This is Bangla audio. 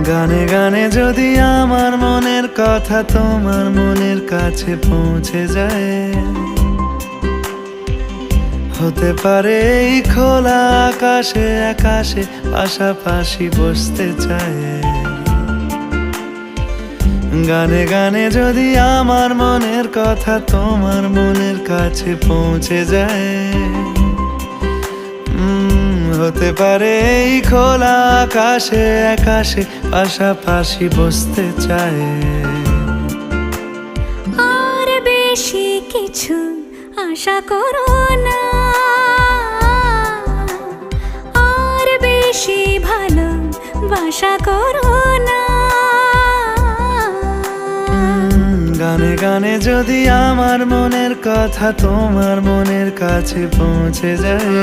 গানে গানে যদি আমার মনের কথা তোমার মনের কাছে পৌঁছে যায়, হতে পারে এই খোলা আকাশে আকাশে পাশাপাশি বসতে চায়। গানে গানে যদি আমার মনের কথা তোমার মনের কাছে পৌঁছে যায়, হতে পারে এই খোলা আকাশে আকাশে পাশাপাশি বসতে চায়। আর বেশি কিছু আশা করো না, আর বেশি ভালোবাসা করো না। গানে গানে যদি আমার মনের কথা তোমার মনের কাছে পৌঁছে যায়,